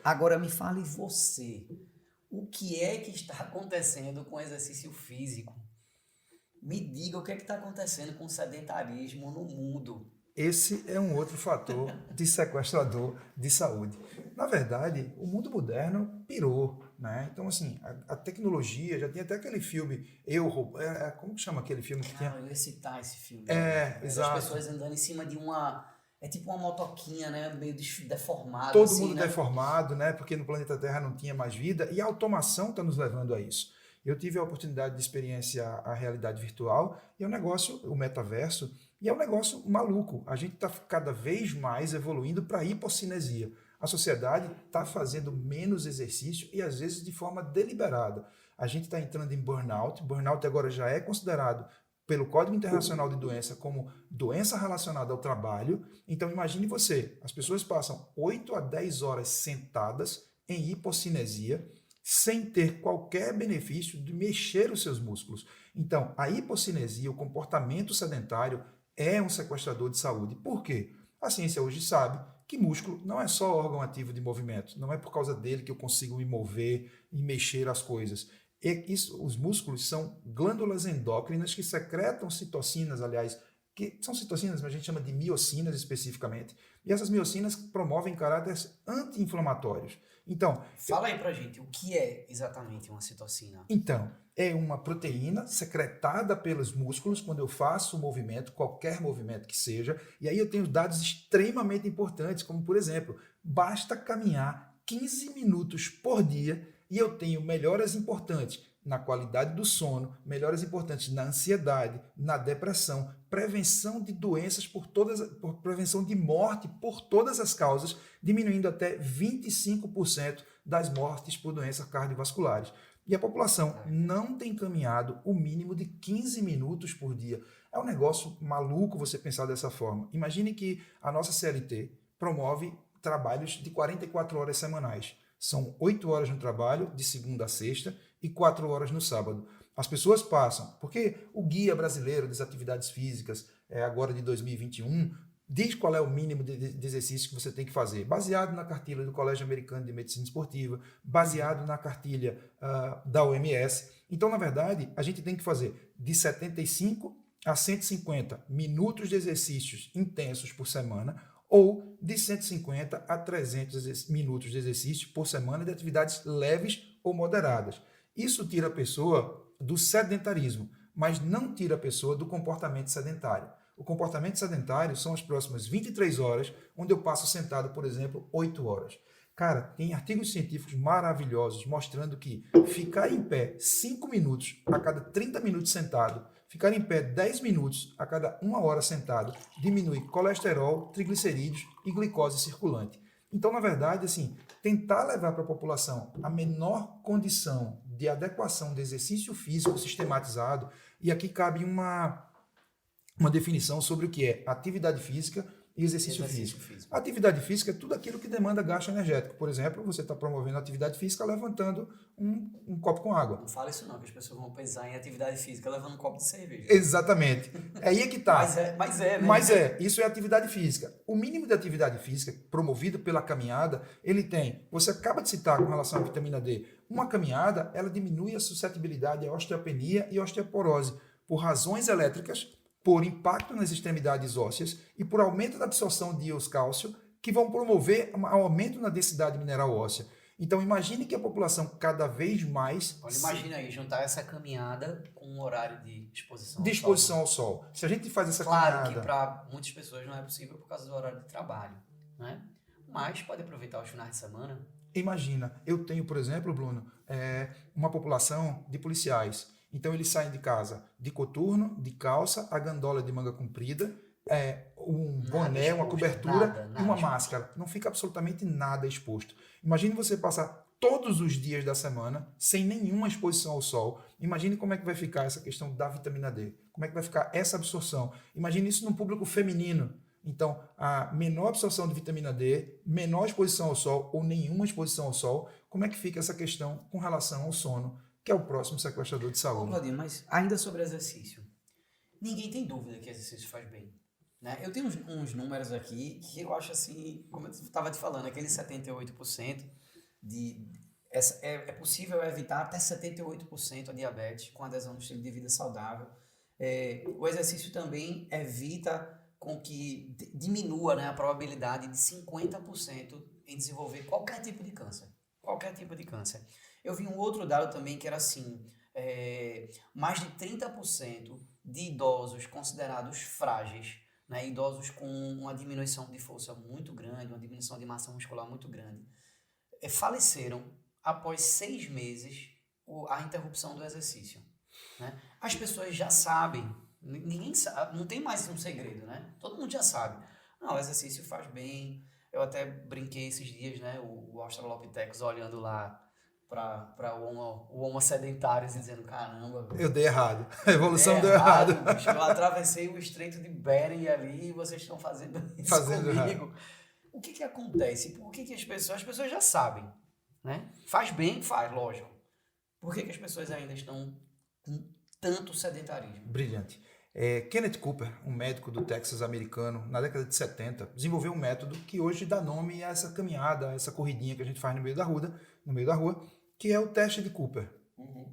Agora me fale você, o que é que está acontecendo com o exercício físico? Me diga o que é que está acontecendo com o sedentarismo no mundo. Esse é um outro fator de sequestrador de saúde. Na verdade, o mundo moderno pirou, né? Então, assim, a tecnologia, já tinha até aquele filme, como que chama aquele filme que tinha? Cara, eu ia citar esse filme agora. É das Exato. pessoas andando em cima de uma. É tipo uma motoquinha, né? Meio deformado, Todo assim, mundo né? deformado, né? Porque no planeta Terra não tinha mais vida e a automação está nos levando a isso. Eu tive a oportunidade de experienciar a realidade virtual e é um negócio, o metaverso, e é um negócio maluco. A gente está cada vez mais evoluindo para a hipocinesia. A sociedade está fazendo menos exercício e às vezes de forma deliberada. A gente está entrando em burnout. Burnout agora já é considerado pelo Código Internacional de Doença como doença relacionada ao trabalho. Então imagine você, as pessoas passam 8 a 10 horas sentadas em hipocinesia, sem ter qualquer benefício de mexer os seus músculos. Então, a hipocinesia, o comportamento sedentário, é um sequestrador de saúde. Por quê? A ciência hoje sabe que músculo não é só órgão ativo de movimento, não é por causa dele que eu consigo me mover e mexer as coisas. Os músculos são glândulas endócrinas que secretam citocinas, aliás, que são citocinas, mas a gente chama de miocinas especificamente, e essas miocinas promovem caráteres anti-inflamatórios. Então, Fala aí pra gente, o que é exatamente uma citocina? então, é uma proteína secretada pelos músculos quando eu faço um movimento, qualquer movimento que seja, e aí eu tenho dados extremamente importantes, como por exemplo, basta caminhar 15 minutos por dia e eu tenho melhoras importantes na qualidade do sono, melhoras importantes na ansiedade, na depressão, prevenção de doenças por prevenção de morte por todas as causas, diminuindo até 25% das mortes por doenças cardiovasculares. E a população não tem caminhado o mínimo de 15 minutos por dia. É um negócio maluco você pensar dessa forma. Imagine que a nossa CLT promove trabalhos de 44 horas semanais. São 8 horas no trabalho, de segunda a sexta, e 4 horas no sábado. As pessoas passam, porque o Guia Brasileiro das Atividades Físicas, agora de 2021, diz qual é o mínimo de exercício que você tem que fazer, baseado na cartilha do Colégio Americano de Medicina Esportiva, baseado na cartilha da OMS. Então, na verdade, a gente tem que fazer de 75 a 150 minutos de exercícios intensos por semana, ou de 150 a 300 minutos de exercício por semana de atividades leves ou moderadas. Isso tira a pessoa do sedentarismo, mas não tira a pessoa do comportamento sedentário. O comportamento sedentário são as próximas 23 horas, onde eu passo sentado, por exemplo, 8 horas. Cara, tem artigos científicos maravilhosos mostrando que ficar em pé 5 minutos a cada 30 minutos sentado, ficar em pé 10 minutos a cada 1 hora sentado, diminui colesterol, triglicerídeos e glicose circulante. Então, na verdade, assim, tentar levar para a população a menor condição de adequação de exercício físico sistematizado, e aqui cabe uma definição sobre o que é atividade física e exercício Exercício físico. físico. Atividade física é tudo aquilo que demanda gasto energético. Por exemplo, você está promovendo atividade física levantando um copo com água. Não fala isso não, que as pessoas vão pensar em atividade física levando um copo de cerveja. Exatamente. Aí é que tá. Né? Mas isso é atividade física. O mínimo de atividade física promovido pela caminhada, ele tem, você acaba de citar com relação à vitamina D, uma caminhada, ela diminui a suscetibilidade à osteopenia e osteoporose por razões elétricas, por impacto nas extremidades ósseas e por aumento da absorção de íons cálcio, que vão promover um aumento na densidade mineral óssea. Então imagine que a população cada vez mais Olha, imagina aí, juntar essa caminhada com um horário de exposição de ao sol. exposição ao sol. Se a gente faz essa Claro caminhada... que para muitas pessoas não é possível por causa do horário de trabalho, né? Mas pode aproveitar os finais de semana. Imagina, eu tenho, por exemplo, Bruno, uma população de policiais. Então eles saem de casa de coturno, de calça, a gandola de manga comprida, um boné, uma cobertura e uma máscara. Não fica absolutamente nada exposto. Imagine você passar todos os dias da semana sem nenhuma exposição ao sol. Imagine como é que vai ficar essa questão da vitamina D. Como é que vai ficar essa absorção. Imagine isso num público feminino. Então, a menor absorção de vitamina D, menor exposição ao sol ou nenhuma exposição ao sol, como é que fica essa questão com relação ao sono, que é o próximo sequestrador de Ô, saúde? Claudinho, mas ainda sobre exercício. Ninguém tem dúvida que exercício faz bem, né? Eu tenho uns números aqui que eu acho assim, como eu estava te falando, aquele 78%, É possível evitar até 78% a diabetes com adesão no estilo de vida saudável. O exercício também evita com que diminua, né, a probabilidade de 50% em desenvolver qualquer tipo de câncer. Qualquer tipo de câncer. Eu vi um outro dado também que era assim, mais de 30% de idosos considerados frágeis, né, idosos com uma diminuição de força muito grande, uma diminuição de massa muscular muito grande, faleceram após 6 meses a interrupção do exercício. Né? As pessoas já sabem, ninguém sabe, não tem mais um segredo, né? Todo mundo já sabe. Não, o exercício faz bem. Eu até brinquei esses dias, né? O Australopithecus olhando lá para o Homo sedentários e dizendo, caramba, Eu dei errado. A evolução deu errado. Bicho, eu atravessei o Estreito de Bering ali e vocês estão fazendo isso comigo. Errado. O que acontece? Por que as pessoas já sabem, né? Faz bem, faz, lógico. Por que as pessoas ainda estão com tanto sedentarismo? Brilhante. Kenneth Cooper, um médico do Texas americano, na década de 70, desenvolveu um método que hoje dá nome a essa caminhada, a essa corridinha que a gente faz no meio da rua, que é o teste de Cooper.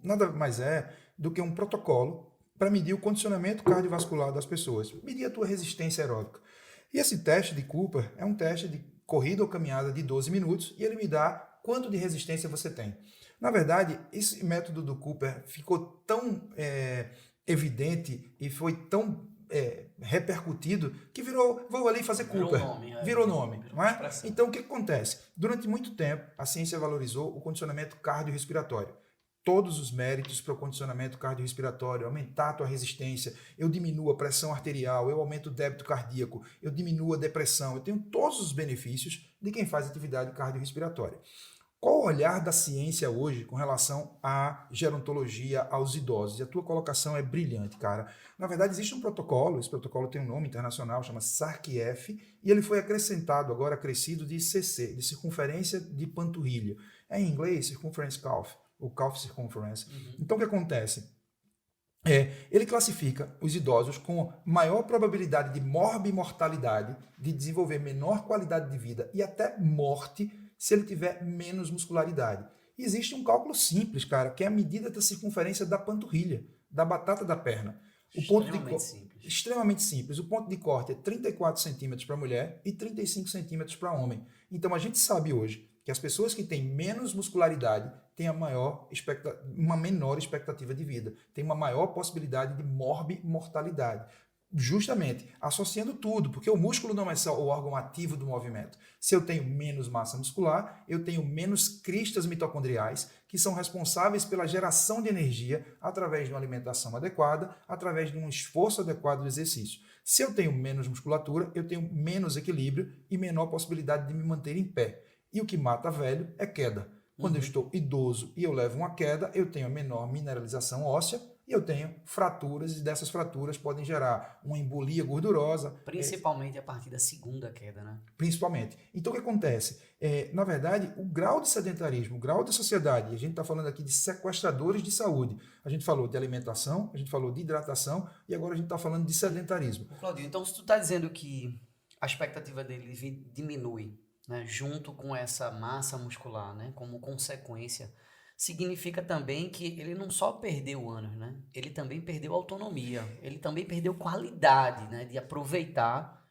Nada mais é do que um protocolo para medir o condicionamento cardiovascular das pessoas, medir a tua resistência aeróbica. E esse teste de Cooper é um teste de corrida ou caminhada de 12 minutos e ele me dá quanto de resistência você tem. Na verdade, esse método do Cooper ficou tão evidente e foi tão repercutido que vou ali fazer Cooper. Virou nome. Não é? Então, o que acontece? Durante muito tempo, a ciência valorizou o condicionamento cardiorrespiratório. Todos os méritos para o condicionamento cardiorrespiratório, aumentar a tua resistência, eu diminuo a pressão arterial, eu aumento o débito cardíaco, eu diminuo a depressão, eu tenho todos os benefícios de quem faz atividade cardiorrespiratória. Qual o olhar da ciência hoje com relação à gerontologia aos idosos? E a tua colocação é brilhante, cara. Na verdade, existe um protocolo, esse protocolo tem um nome internacional, chama SARC-F, e ele foi acrescentado, acrescido de CC, de circunferência de panturrilha. Em inglês, circumference calf, ou calf circumference. Então, o que acontece? Ele classifica os idosos com maior probabilidade de morbimortalidade, de desenvolver menor qualidade de vida e até morte, se ele tiver menos muscularidade. E existe um cálculo simples, cara, que é a medida da circunferência da panturrilha, da batata da perna. Extremamente simples. O ponto de corte é 34 centímetros para mulher e 35 centímetros para homem. Então a gente sabe hoje que as pessoas que têm menos muscularidade têm uma menor expectativa de vida, têm uma maior possibilidade de morbimortalidade. Justamente associando tudo, porque o músculo não é só o órgão ativo do movimento. Se eu tenho menos massa muscular, eu tenho menos cristas mitocondriais, que são responsáveis pela geração de energia através de uma alimentação adequada, através de um esforço adequado do exercício. Se eu tenho menos musculatura, eu tenho menos equilíbrio e menor possibilidade de me manter em pé. E o que mata velho é queda. Quando eu estou idoso e eu levo uma queda, eu tenho a menor mineralização óssea, e eu tenho fraturas, e dessas fraturas podem gerar uma embolia gordurosa. Principalmente a partir da segunda queda, né? Principalmente. Então, o que acontece? Na verdade, o grau de sedentarismo, o grau da sociedade, e a gente está falando aqui de sequestradores de saúde. A gente falou de alimentação, a gente falou de hidratação, e agora a gente está falando de sedentarismo. Claudio, então se tu está dizendo que a expectativa dele diminui, né, junto com essa massa muscular, né, como consequência, significa também que ele não só perdeu anos, né? Ele também perdeu autonomia, ele também perdeu qualidade, né? De aproveitar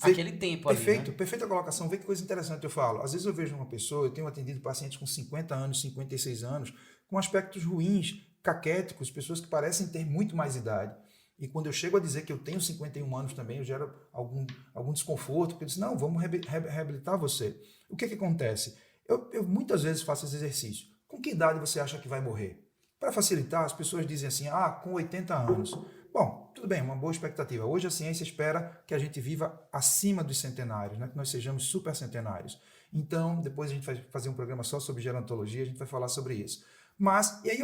aquele tempo perfeito, ali, né? Perfeita colocação. Vê que coisa interessante eu falo. Às vezes eu vejo uma pessoa, eu tenho atendido pacientes com 50 anos, 56 anos, com aspectos ruins, caquéticos, pessoas que parecem ter muito mais idade. E quando eu chego a dizer que eu tenho 51 anos também, eu gero algum desconforto, porque eu disse, não, vamos reabilitar você. O que acontece? Eu muitas vezes faço esse exercício. Com que idade você acha que vai morrer? Para facilitar, as pessoas dizem assim, com 80 anos. Bom, tudo bem, uma boa expectativa. Hoje a ciência espera que a gente viva acima dos centenários, né? Que nós sejamos supercentenários. Então, depois a gente vai fazer um programa só sobre gerontologia, a gente vai falar sobre isso. Mas, e aí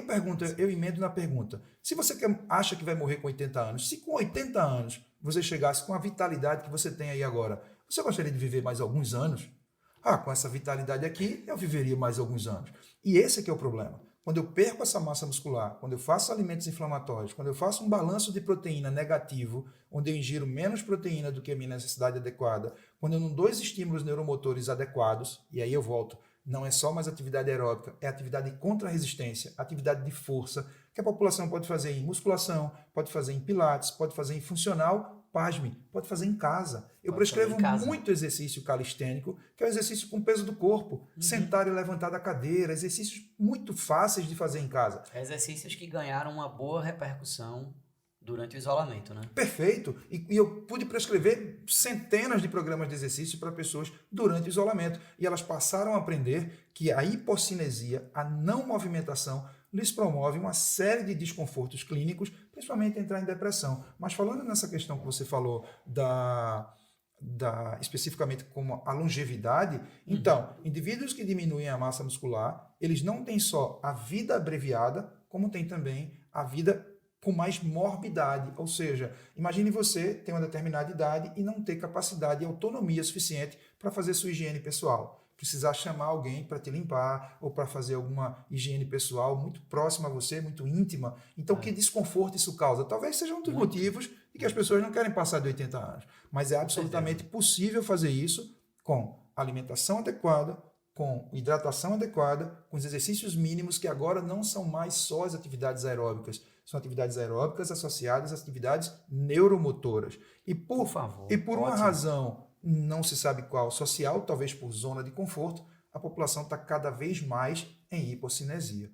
eu emendo na pergunta, se você acha que vai morrer com 80 anos, se com 80 anos você chegasse com a vitalidade que você tem aí agora, você gostaria de viver mais alguns anos? Com essa vitalidade aqui, eu viveria mais alguns anos. E esse é que é o problema. Quando eu perco essa massa muscular, quando eu faço alimentos inflamatórios, quando eu faço um balanço de proteína negativo, onde eu ingiro menos proteína do que a minha necessidade adequada, quando eu não dou os estímulos neuromotores adequados, e aí eu volto não é só mais atividade aeróbica, é atividade contra a resistência, atividade de força, que a população pode fazer em musculação, pode fazer em pilates, pode fazer em funcional, pasme, pode fazer em casa. Eu Pode fazer prescrevo em casa. muito exercício calistênico, que é o exercício com peso do corpo, sentar e levantar da cadeira, exercícios muito fáceis de fazer em casa. Exercícios que ganharam uma boa repercussão durante o isolamento, né? Perfeito. E eu pude prescrever centenas de programas de exercício para pessoas durante o isolamento. E elas passaram a aprender que a hipocinesia, a não movimentação, lhes promove uma série de desconfortos clínicos, principalmente entrar em depressão. Mas falando nessa questão que você falou especificamente como a longevidade, então, indivíduos que diminuem a massa muscular, eles não têm só a vida abreviada, como tem também a vida com mais morbidade, ou seja, imagine você ter uma determinada idade e não ter capacidade e autonomia suficiente para fazer sua higiene pessoal. Precisar chamar alguém para te limpar ou para fazer alguma higiene pessoal muito próxima a você, muito íntima. Então, que desconforto isso causa? Talvez seja um dos motivos de que as pessoas não querem passar de 80 anos. Mas é absolutamente possível fazer isso com alimentação adequada, com hidratação adequada, com os exercícios mínimos, que agora não são mais só as atividades aeróbicas, são atividades aeróbicas associadas às atividades neuromotoras. E por uma razão, não se sabe qual, social, talvez por zona de conforto, a população está cada vez mais em hipocinesia.